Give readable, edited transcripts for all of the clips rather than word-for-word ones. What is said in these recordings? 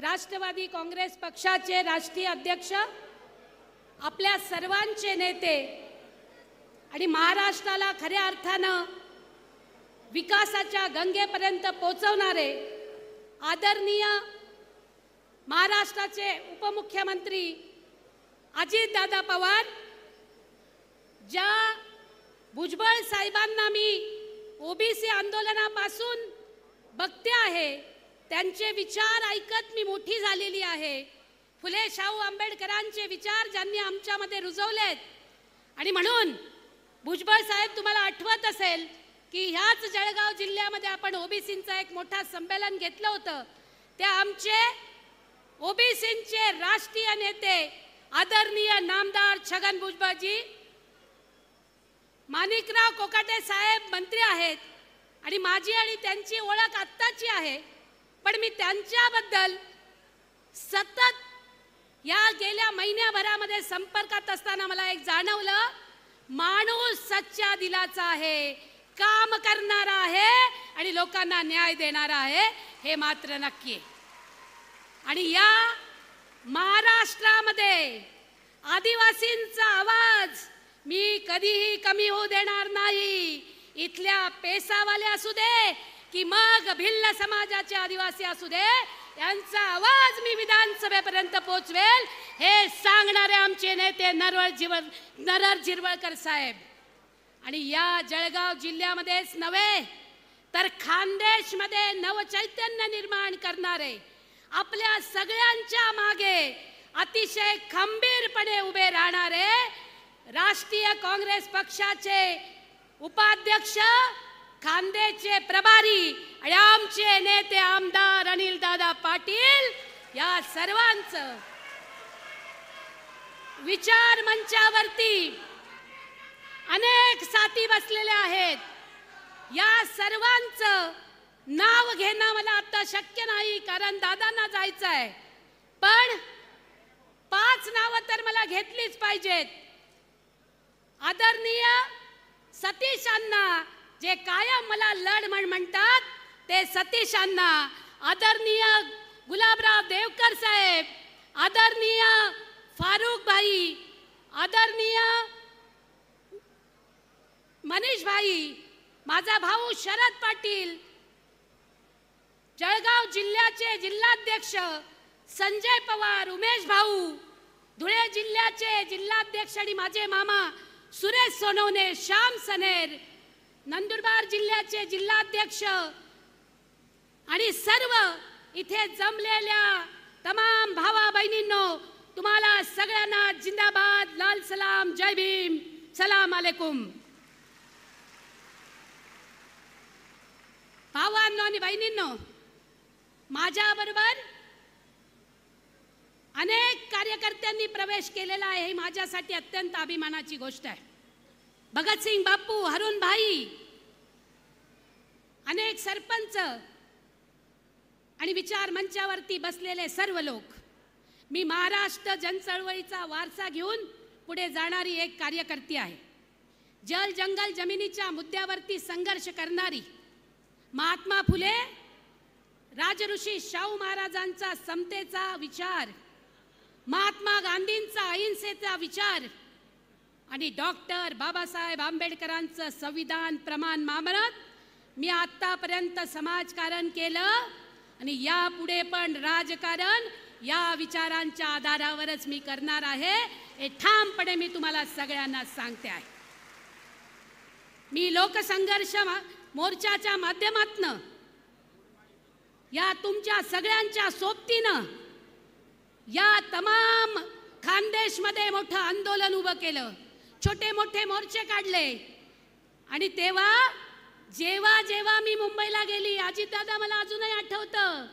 राष्ट्रवादी काँग्रेस पक्षाचे राष्ट्रीय अध्यक्ष, आपल्या सर्वांचे नेते आणि महाराष्ट्राला खऱ्या अर्थानं विकासाच्या गंगेपर्यंत पोहोचवणारे आदरणीय महाराष्ट्राचे उपमुख्यमंत्री अजितदादा पवार, ज्या भुजबळ साहेबांना मी ओबीसी आंदोलनापासून बघते आहे, त्यांचे विचार ऐकत मी मोठी झालेली आहे। फुले शाहू आंबेडकरांचे विचार ज्यांनी आमच्यामध्ये रुजवलेत, आणि म्हणून भुजबळ साहेब, तुम्हाला आठवत असेल की ह्याच जळगाव जिल्ह्यामध्ये आपण ओबीसींचं एक मोठा संमेलन घेतलं होतं। त्या आमचे ओबीसींचे राष्ट्रीय नेते आदरणीय नामदार छगन भुजबळजी, माणिकराव कोकाटे साहेब मंत्री आहेत आणि माझी आणि त्यांची ओळख आत्ताची आहे, पण मी त्यांच्याबद्दल सतत या गेल्या महिन्याभरामध्ये संपर्कात असताना मला एक जाणवलं, माणूस सच्चा दिलाचा आहे, काम करणारा आहे आणि लोकांना न्याय देणारा आहे, हे मात्र नक्की आहे। आणि या महाराष्ट्रामध्ये आदिवासींचा आवाज मी कधीही कमी होऊ देणार नाही। इथल्या पेसावाले असू दे की मग भिल्ल समाजाचे आदिवासी असू दे, यांचा आवाज मी विधानसभेपर्यंत पोहोचवेल, हे सांगणारे आमचे नेते नरहर झिरवळकर साहेब। आणि या जळगाव जिल्ह्यामध्येच नव्हे तर खानदेशमध्ये नवचैतन्य निर्माण करणारे, आपल्या सगळ्यांच्या मागे अतिशय खंबीरपणे उभे राहणारे राष्ट्रीय काँग्रेस पक्षाचे उपाध्यक्ष, खानदेशचे प्रभारी आणि आमचे नेते आमदार अनिलदादा पाटील, या सर्वांचं विचार मंचावरती अनेक साथी बसलेले आहेत। या सर्वांचं नाव घेणं मला आता शक्य नाही, कारण दादांना जायचं आहे, पण 5 नावं तर मला घेतलीच पाहिजेत। आदरणीय सतीश अण्णा, जे कायम मला लढ म्हणतात, ते सतीश अण्णा, आदरणीय गुलाबराव देवकर साहेब, आदरणीय फारूक भाई, आदरणीय मनीष भाई, माझा भाऊ शरद पाटील, जळगाव जिल्ह्याचे जिल्हाध्यक्ष संजय पवार, उमेश भाऊ, धुळे जिल्ह्याचे जिल्हाध्यक्ष आणि माझे मामा सुरेश सोनवणे, श्याम सनेर, नंदुरबार जिल्ह्याचे जिल्हाध्यक्ष आणि सर्व इथे जमलेल्या तमाम भावा बहिणींनो, तुम्हाला सगळ्यांना जिंदाबाद, लाल सलाम, जय भीम, सलाम अलैकुम। भावांनो आणि बहिणींनो, माझ्याबरोबर अनेक कार्यकर्त्यांनी प्रवेश केलेला आहे, ही माझ्यासाठी अत्यंत अभिमानाची गोष्ट आहे। भगतसिंग बापू, हरुण भाई, अनेक सरपंच आणि विचार मंचावरती बसलेले सर्व लोक, मी महाराष्ट्र जनचळवळीचा वारसा घेऊन पुढे जाणारी एक कार्यकर्ती आहे। जल जंगल जमिनीच्या मुद्द्यावरती संघर्ष करणारी, महात्मा फुले, राजऋषी शाहू महाराजांचा समतेचा विचार, महात्मा गांधींचा अहिंसेचा विचार आणि डॉक्टर बाबासाहेब आंबेडकरांचं संविधान प्रमाण मानत मी आतापर्यंत समाजकारण केलं आणि यापुढे पण राजकारण या विचारांच्या आधारावरच मी करणार आहे, हे ठामपणे मी तुम्हाला सगळ्यांना सांगते आहे। मी लोकसंघर्ष मोर्चाच्या माध्यमातून या तुमच्या सगळ्यांच्या सोबतीनं या तमाम खानदेशमध्ये मोठं आंदोलन उभं केलं, छोटे मोठे मोर्चे काढले, आणि तेव्हा जेव्हा मी मुंबईला गेली, अजितदादा मला अजूनही आठवतं,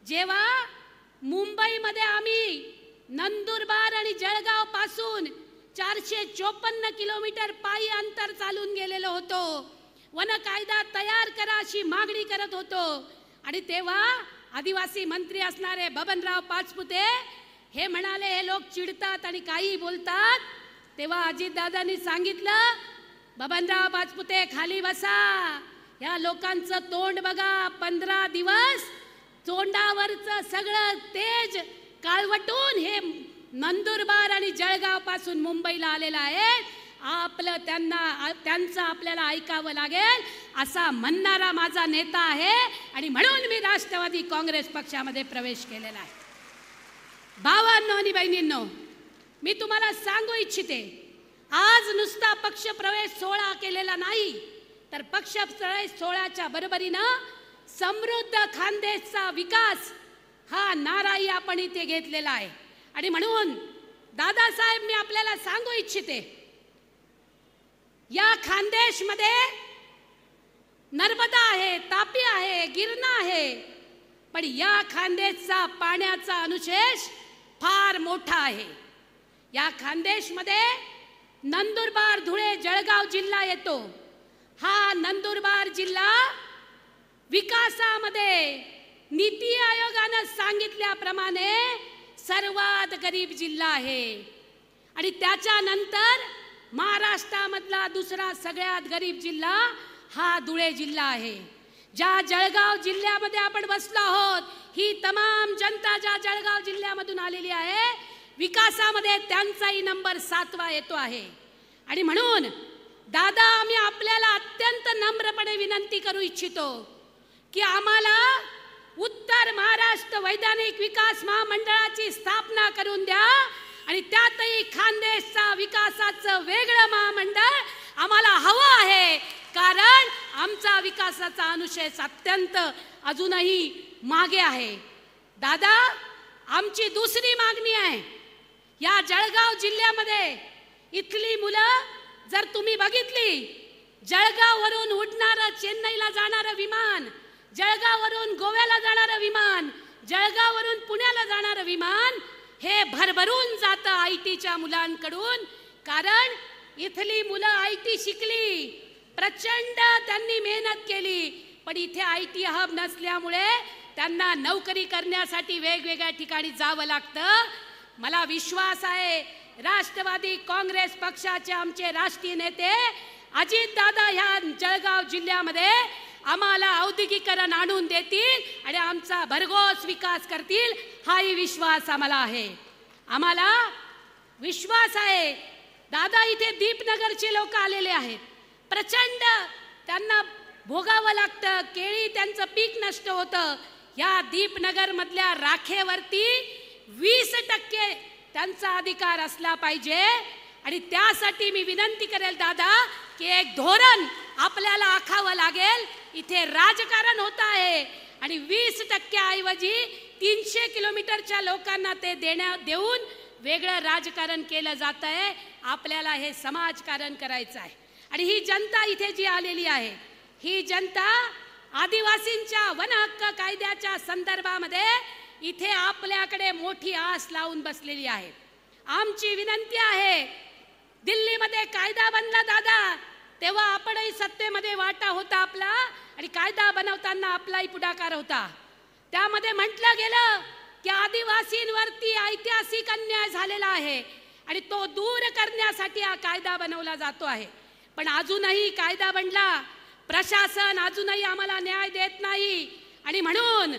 जेव्हा मुंबईमध्ये आम्ही नंदुरबार आणि जळगाव पासून 454 किलोमीटर पायी अंतर चालून गेलेलो होतो, वन कायदा तयार करा अशी मागणी करत होतो, आणि तेव्हा आदिवासी मंत्री असणारे बबनराव पाचपुते हे म्हणाले, हे लोक चिडतात आणि काही बोलतात, तेव्हा अजितदादांनी सांगितलं, बबनराव पाचपुते खाली बसा, या लोकांचं तोंड बघा, 15 दिवस तोंडावरचं सगळं तेज काळवटून हे नंदुरबार आणि जळगाव पासून मुंबईला आलेला आहे. त्यांचं आपल्याला ऐकावं लागेल असा म्हणणारा माझा नेता आहे आणि म्हणून मी राष्ट्रवादी काँग्रेस पक्षामध्ये प्रवेश केलेला आहे. भावांनो आणि बहिणींनो, मी तुम्हाला सांगू इच्छिते, आज नुसता पक्ष प्रवेश सोहळा केलेला नाही, तर पक्ष प्रवेश सोहळ्याच्या बरोबरीनं समृद्ध खानदेशचा विकास हा नाराही आपण इथे घेतलेला आहे. आणि म्हणून दादासाहेब, मी आपल्याला सांगू इच्छिते, या खानदेशमध्ये नर्मदा आहे, तापी आहे, गिरणा आहे, पण या खानदेशचा पाण्याचा अनुशेष फार मोठा आहे. या खानदेशमध्ये नंदुरबार, धुळे, जळगाव जिल्हा येतो. हा नंदुरबार जिल्हा विकासामध्ये नीती आयोगाने सांगितल्याप्रमाणे सर्वात गरीब जिल्हा आहे. आणि त्याच्यानंतर महाराष्ट्रामधला दुसरा सगळ्यात गरीब जिल्हा हा धुळे जिल्हा आहे. ज्या जळगाव जिल्ह्यामध्ये आपण बसलो आहोत, ही तमाम जनता ज्या जळगाव जिल्ह्यामधून आलेली आहे, विकासामध्ये त्यांचाही नंबर 7वा येतो आहे. आणि म्हणून दादा, आम्ही आपल्याला अत्यंत नम्रपणे विनंती करू इच्छितो की आम्हाला उत्तर महाराष्ट्र वैधानिक विकास महामंडळाची स्थापना करून द्या आणि त्यातही खानदेशचा विकासाचं वेगळं महामंडळ आम्हाला हवं आहे, कारण आमचा विकासाचा अनुशेष अत्यंत अजूनही मागे आहे. दादा, आमची दुसरी मागणी आहे. या जळगाव जिल्ह्यामध्ये इथली मुलं जर तुम्ही बघितली, जळगाववरून उडणारं चेन्नईला जाणारं विमान, जळगाववरून गोव्याला जाणारं विमान, जळगाववरून पुण्याला जाणारं विमान हे भरभरून जातं आयटीच्या मुलांकडून. कारण इथली मुलं आयटी शिकली, प्रचंड त्यांनी मेहनत केली, पण इथे आयटी हब नसल्यामुळे त्यांना नोकरी करण्यासाठी वेगवेगळ्या ठिकाणी जावं लागतं. मला विश्वास आहे, राष्ट्रवादी काँग्रेस पक्षाचे आमचे राष्ट्रीय नेते अजितदादा ह्या जळगाव जिल्ह्यामध्ये आम्हाला औद्योगिकीकरण आणून देतील आणि आमचा भरघोस विकास करतील, हाही विश्वास आम्हाला आहे. आम्हाला विश्वास आहे. दादा, इथे दीपनगरचे लोक आलेले आहेत, प्रचंड त्यांना भोगावं लागतं, केळी त्यांचं पीक नष्ट होतं. या दीपनगर मधल्या राखेवरती 20% त्यांचा अधिकार असला पाहिजे. आणि त्यासाठी मी विनंती करेल दादा की एक धोरण आपल्याला आखावं लागेल. इथे राजकारण होत आहे आणि 20% ऐवजी 300 किलोमीटरच्या लोकांना ते देऊन वेगळं राजकारण केलं जात आहे. आपल्याला हे समाजकारण करायचं आहे. आणि ही जनता इथे जी आलेली आहे, ही जनता आदिवासींच्या वन हक्क कायद्याच्या संदर्भामध्ये इथे आपल्याकडे मोठी आस लावून बसलेली आहे. आमची विनंती आहे, दिल्लीमध्ये कायदा बनला दादा, तेव्हा आपणही सत्तेमध्ये वाटा होता आपला आणि कायदा बनवताना आपलाही पुढाकार होता. त्यामध्ये म्हटलं गेलं की आदिवासींवरती ऐतिहासिक अन्याय झालेला आहे आणि तो दूर करण्यासाठी हा कायदा बनवला जातो आहे. पण अजूनही कायदा बनला, प्रशासन अजूनही आम्हाला न्याय देत नाही. आणि म्हणून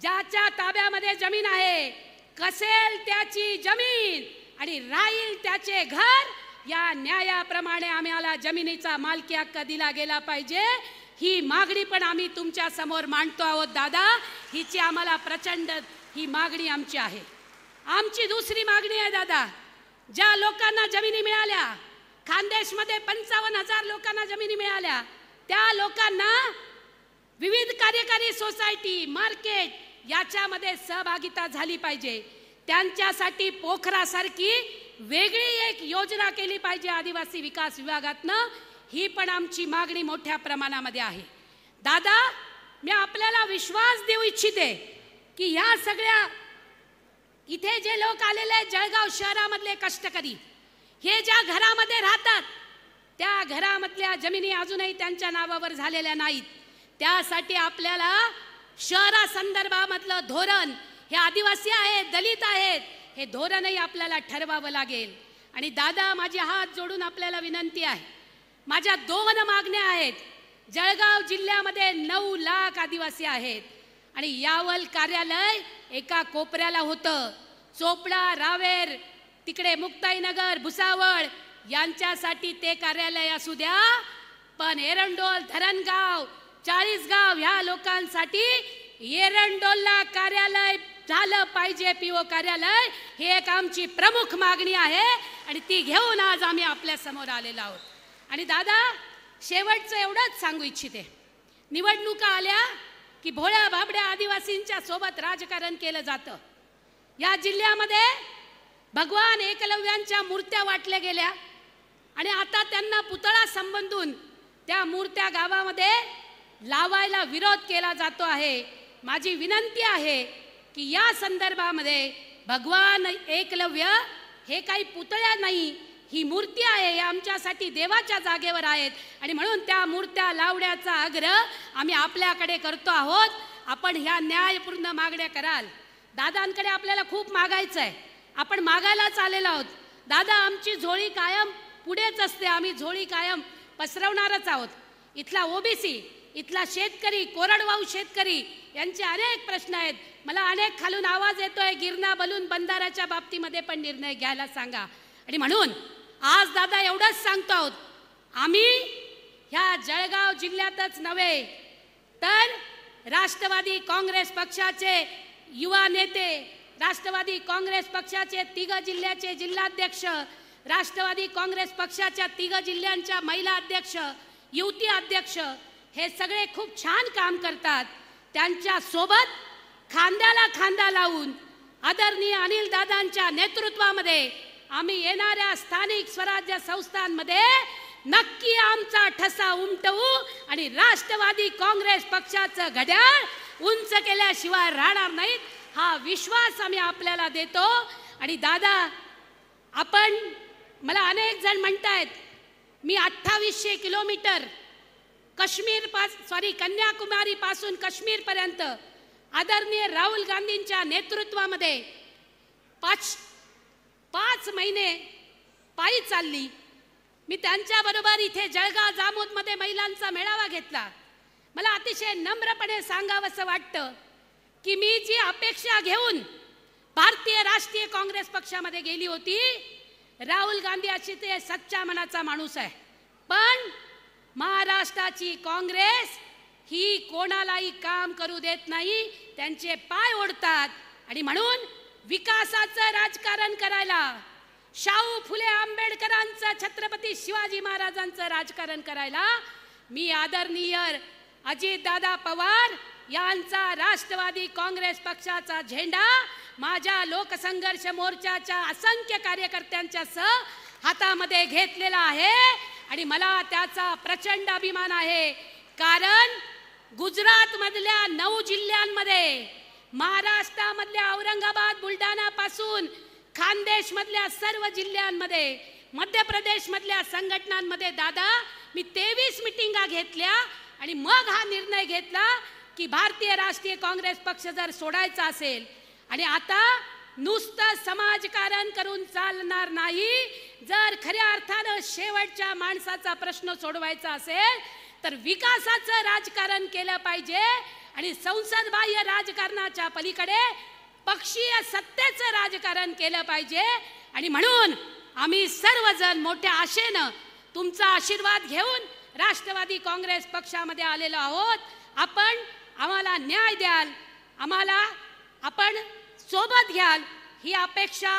ज्याच्या ताब्यामध्ये जमीन आहे, कसेल त्याची जमीन आणि राहील त्याचे घर, या न्यायाप्रमाणे आम्हाला जमिनीचा मालकी हक्क दिला गेला पाहिजे. ही मागणी पण आम्ही तुमच्या समोर मांडतो आहोत दादा. हिची आम्हाला प्रचंड ही मागणी आमची आहे. आमची दुसरी मागणी आहे दादा, ज्या लोकांना जमिनी मिळाल्या, खानदेशमध्ये 55,000 लोकांना जमिनी मिळाल्या, त्या लोकांना विविध कार्यकारी सोसायटी, मार्केट याच्यामध्ये सहभागिता झाली पाहिजे. त्यांच्यासाठी पोखरासारखी वेगळी एक योजना केली पाहिजे आदिवासी विकास विभागातनं. ही पण आमची मागणी मोठ्या प्रमाणामध्ये आहे. दादा, मी आपल्याला विश्वास देऊ इच्छिते की ह्या सगळ्या इथे जे लोक आलेले आहेत, जळगाव शहरामधले कष्टकरी, हे ज्या घरामध्ये राहतात, त्या घरामधल्या जमिनी अजूनही त्यांच्या नावावर झालेल्या नाहीत. त्यासाठी आपल्याला शहरासंदर्भामधलं धोरण, हे आदिवासी आहेत, दलित आहेत, हे धोरणही आपल्याला ठरवावं लागेल. आणि दादा, माझी हात जोडून आपल्याला विनंती आहे, माझ्या 2 मागण्या आहेत. जळगाव जिल्ह्यामध्ये 9 लाख आदिवासी आहेत. आणि यावल कार्यालय एका कोपऱ्याला होतं. चोपडा, रावेर, तिकडे मुक्ताईनगर, भुसावळ यांच्यासाठी ते कार्यालय असू द्या, पण एरंडोल, धरणगाव, चाळीसगाव ह्या लोकांसाठी एरंडोलला कार्यालय झालं पाहिजे. पीओ कार्यालय ही एक आमची प्रमुख मागणी आहे आणि ती घेऊन आज आम्ही आपल्या समोर आलेलो आहोत. आणि दादा, शेवटचं एवढंच सांगू इच्छिते, निवडणुका आल्या की भोळ्या भाबड्या आदिवासींच्या सोबत राजकारण केलं जातं. या जिल्ह्यामध्ये भगवान एकलव्यांच्या मूर्त्या वाटल्या गेल्या आणि आता त्यांना पुतळा संबंधून त्या मूर्त्या गावामध्ये लावायला विरोध केला जातो आहे. माझी विनंती आहे की या संदर्भामध्ये भगवान एकलव्य हे काही पुतळ्या नाही, ही मूर्ती आहे, हे आमच्यासाठी देवाच्या जागेवर आहेत आणि म्हणून त्या मूर्त्या लावण्याचा आग्रह आम्ही आपल्याकडे करतो आहोत. आपण ह्या न्यायपूर्ण मागण्या कराल. दादांकडे आपल्याला खूप मागायचं आहे, आपण मागायलाच आलेलो आहोत. दादा, आमची झोळी कायम पुढेच असते, आम्ही झोळी कायम पसरवणारच आहोत. इथला ओबीसी, इथला शेतकरी, कोरडवाहू शेतकरी यांचे अनेक प्रश्न आहेत. मला अनेक खालून आवाज येतोय, गिरणा बलून बंधाराच्या बाबतीमध्ये पण निर्णय घ्यायला सांगा. आणि म्हणून आज दादा एवढंच सांगतो आहोत, आम्ही ह्या जळगाव जिल्ह्यातच नव्हे तर राष्ट्रवादी काँग्रेस पक्षाचे युवा नेते, राष्ट्रवादी काँग्रेस पक्षाचे 3 जिल्ह्याचे जिल्हाध्यक्ष, राष्ट्रवादी काँग्रेस पक्षाच्या 3 जिल्ह्यांच्या महिला अध्यक्ष, युवती अध्यक्ष हे सगळे खूप छान काम करतात. त्यांच्या सोबत खांद्याला खांदा लावून आदरणीय अनिल दादांच्या नेतृत्वामध्ये आम्ही येणाऱ्या स्थानिक स्वराज्य संस्थांमध्ये नक्की आमचा ठसा उमटवू आणि राष्ट्रवादी काँग्रेस पक्षाचं घड्याळ उंच केल्याशिवाय राहणार नाहीत, हा विश्वास आम्ही आपल्याला देतो. आणि दादा, आपण, मला अनेक जण म्हणतायत मी 2800 किलोमीटर कन्याकुमारी पासून काश्मीर पर्यंत आदरणीय राहुल गांधींच्या नेतृत्वामध्ये 5 महिने पायी चालली. मी त्यांच्याबरोबर इथे जळगाव जामोदमध्ये महिलांचा मेळावा घेतला. मला अतिशय नम्रपणे सांगावंसं वाटतं की मी जी अपेक्षा घेऊन भारतीय राष्ट्रीय काँग्रेस पक्षामध्ये गेली होती, राहुल गांधी अशी ते सच्चा मनाचा माणूस आहे, पण महाराष्ट्राची काँग्रेस ही कोणालाही काम करू देत नाही, त्यांचे पाय ओढतात. आणि म्हणून विकासाचं राजकारण करायला, शाहू फुले आंबेडकरांचं, छत्रपती शिवाजी महाराजांचं राजकारण करायला मी आदरणीय अजितदादा पवार यांचा राष्ट्रवादी काँग्रेस पक्षाचा झेंडा माझ्या लोकसंघर्ष मोर्चाच्या असंख्य कार्यकर्त्यांच्या सह हातामध्ये घेतलेला आहे आणि मला त्याचा प्रचंड अभिमान आहे. कारण गुजरात मधल्या 9 जिल्ह्यांमध्ये, महाराष्ट्रामधल्या औरंगाबाद, बुलढाणा पासून खानदेश मधल्या सर्व जिल्ह्यांमध्ये, मध्य प्रदेश मधल्या संघटनांमध्ये दादा मी 23 मीटिंगा घेतल्या आणि मग हा निर्णय घेतला की भारतीय राष्ट्रीय काँग्रेस पक्ष जर सोडायचा असेल आणि आता नुसतं समाजकारण करून चालणार नाही, जर खऱ्या अर्थानं शेवटच्या माणसाचा प्रश्न सोडवायचा असेल तर विकासाचं राजकारण केलं पाहिजे आणि संसदबाह्य राजकारणाच्या पलीकडे पक्षीय सत्तेचं राजकारण केलं पाहिजे. आणि म्हणून आम्ही सर्वजण मोठ्या आशेनं तुमचा आशीर्वाद घेऊन राष्ट्रवादी काँग्रेस पक्षामध्ये आलेलो आहोत. आपण आम्हाला न्याय द्याल, आम्हाला आपण सोबत घ्याल, ही अपेक्षा,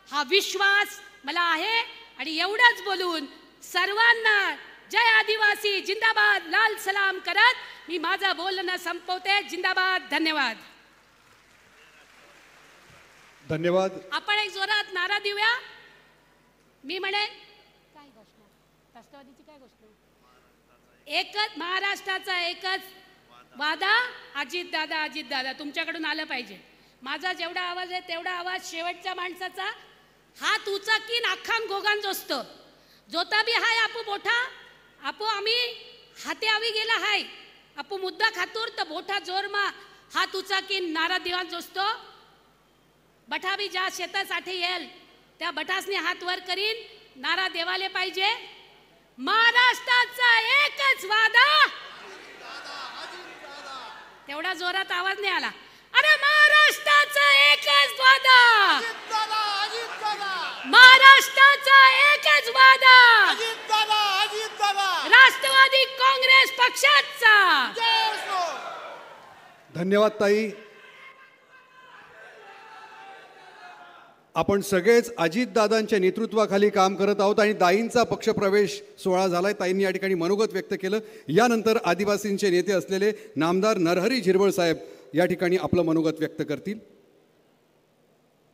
हा विश्वास मला आहे. आणि एवढंच बोलून सर्वांना जय आदिवासी जिंदाबाद लाल सलाम करत मी माझं बोलणं संपवते. जिंदाबाद. धन्यवाद. धन्यवाद. आपण एक जोरात नारा देऊया. मी म्हणे काय घोषणा, राष्ट्रवादीची काय घोषणा, एकच महाराष्ट्राचा एकच वादा, अजितदादा अजितदादा. तुमच्याकडून आलं पाहिजे. माझा जेवढा आवाज आहे तेवढा आवाज शेवटच्या माणसाचा, हात उचा कीन अख्खान गोगान जोस्त जोता बी हाय आपू मोठा, आपू आम्ही हाते आवी गेला हाय, आपू मुद्दा खातूर तर मोठा जोरमा हात उचा कीन नारा दिवान जोस्तो. बठा बी ज्या शेतासाठी येईल त्या बठासने हात वर करीन, नारा देवाले पाहिजे. महाराष्ट्राचा एकच वादा, तेवढा जोरात आवाज नाही आला. अरे महाराष्ट्राचा एकच वादा, महाराष्ट्राचा एकच वादा, राष्ट्रवादी काँग्रेस पक्षाचा. धन्यवाद ताई. आपण सगळेच अजितदादांच्या नेतृत्वाखाली काम करत आहोत आणि दाईंचा पक्षप्रवेश सोहळा झालाय. ताईंनी या ठिकाणी मनोगत व्यक्त केलं. यानंतर आदिवासींचे नेते असलेले नामदार नरहरी झिरवळ साहेब या ठिकाणी आपलं मनोगत व्यक्त करतील.